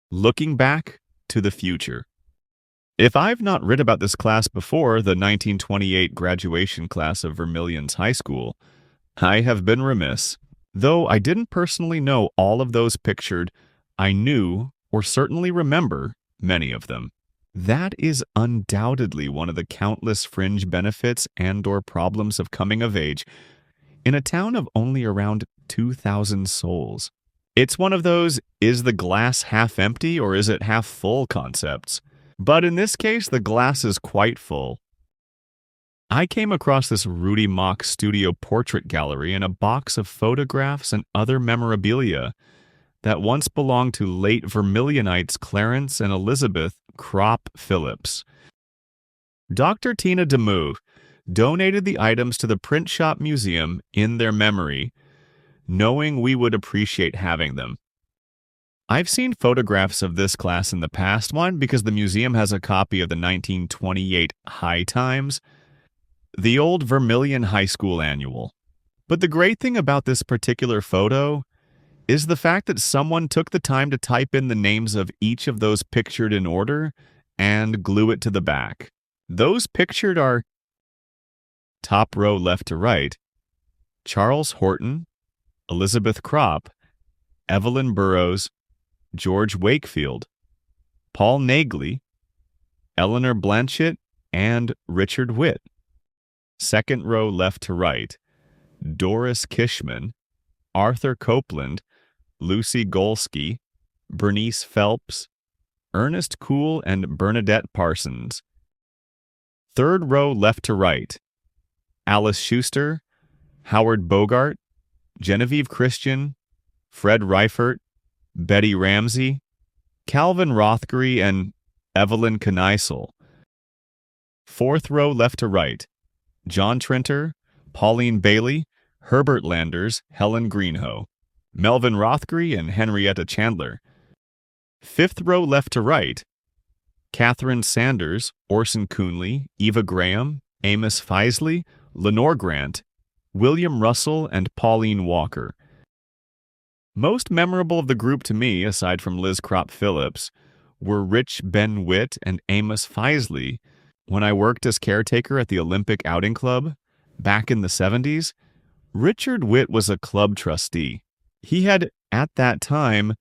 Looking back to the future. If I've not read about this class before, the 1928 graduation class of Vermilion's High School, I have been remiss. Though I didn't personally know all of those pictured, I knew, or certainly remember, many of them. That is undoubtedly one of the countless fringe benefits and/or problems of coming of age in a town of only around 2,000 souls. It's one of those, is the glass half empty or is it half full concepts. But in this case, the glass is quite full. I came across this Rudy Mock studio portrait gallery in a box of photographs and other memorabilia that once belonged to late Vermilionites Clarence and Elizabeth Crop Phillips. Dr. Tina DeMove donated the items to the Print Shop Museum in their memory, knowing we would appreciate having them. I've seen photographs of this class in the past, one because the museum has a copy of the 1928 High Times, the old Vermilion High School Annual. But the great thing about this particular photo is the fact that someone took the time to type in the names of each of those pictured in order and glue it to the back. Those pictured are, top row left to right, Charles Horton, Elizabeth Crop, Evelyn Burrows, George Wakefield, Paul Nagley, Eleanor Blanchett, and Richard Witt. Second row left to right, Doris Kishman, Arthur Copeland, Lucy Golsky, Bernice Phelps, Ernest Cool, and Bernadette Parsons. Third row left to right, Alice Schuster, Howard Bogart, Genevieve Christian, Fred Reifert, Betty Ramsey, Calvin Rothgary, and Evelyn Kneisel. Fourth row left to right, John Trinter, Pauline Bailey, Herbert Landers, Helen Greenhoe, Melvin Rothgary, and Henrietta Chandler. Fifth row left to right, Catherine Sanders, Orson Coonley, Eva Graham, Amos Feisley, Lenore Grant, William Russell, and Pauline Walker. Most memorable of the group to me, aside from Liz Crop Phillips, were Rich Ben Witt and Amos Feisley when I worked as caretaker at the Olympic Outing Club back in the 70s. Richard Witt was a club trustee. He had, at that time,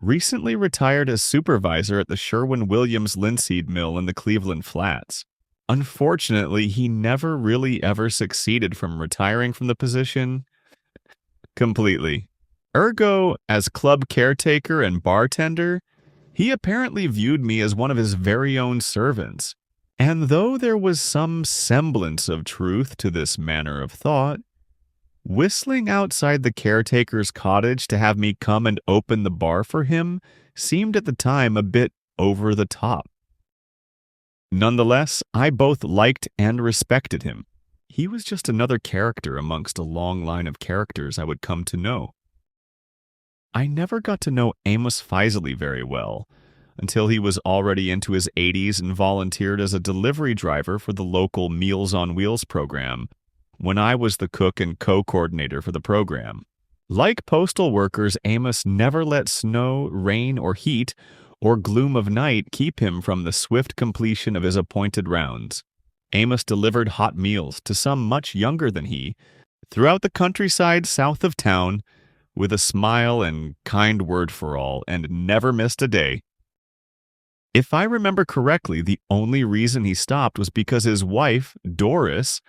recently retired as supervisor at the Sherwin-Williams linseed mill in the Cleveland Flats. Unfortunately, he never really ever succeeded from retiring from the position completely. Ergo, as club caretaker and bartender, he apparently viewed me as one of his very own servants. And though there was some semblance of truth to this manner of thought, whistling outside the caretaker's cottage to have me come and open the bar for him seemed at the time a bit over the top. Nonetheless, I both liked and respected him. He was just another character amongst a long line of characters I would come to know. I never got to know Amos Feisley very well until he was already into his 80s and volunteered as a delivery driver for the local Meals on Wheels program when I was the cook and co-coordinator for the program. Like postal workers, Amos never let snow, rain, or heat, or gloom of night keep him from the swift completion of his appointed rounds. Amos delivered hot meals to some much younger than he throughout the countryside south of town with a smile and kind word for all, and never missed a day. If I remember correctly, the only reason he stopped was because his wife, Doris,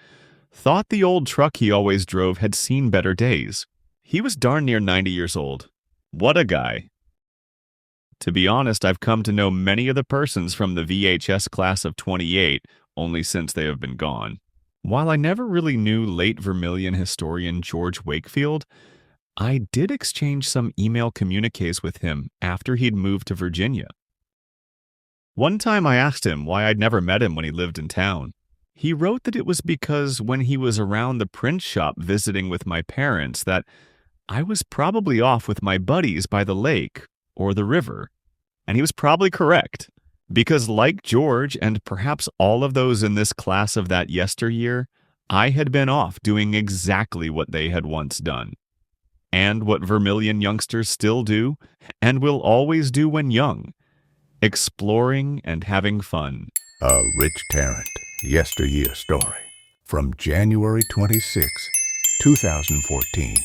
thought the old truck he always drove had seen better days. He was darn near 90 years old. What a guy. To be honest, I've come to know many of the persons from the VHS class of 28 only since they have been gone. While I never really knew late Vermilion historian George Wakefield, I did exchange some email communiques with him after he'd moved to Virginia. One time I asked him why I'd never met him when he lived in town. He wrote that it was because when he was around the print shop visiting with my parents that I was probably off with my buddies by the lake or the river. And he was probably correct, because like George and perhaps all of those in this class of that yesteryear, I had been off doing exactly what they had once done. And what Vermilion youngsters still do, and will always do when young, exploring and having fun. A Rich Tarrant Yesteryear Story from January 26, 2014.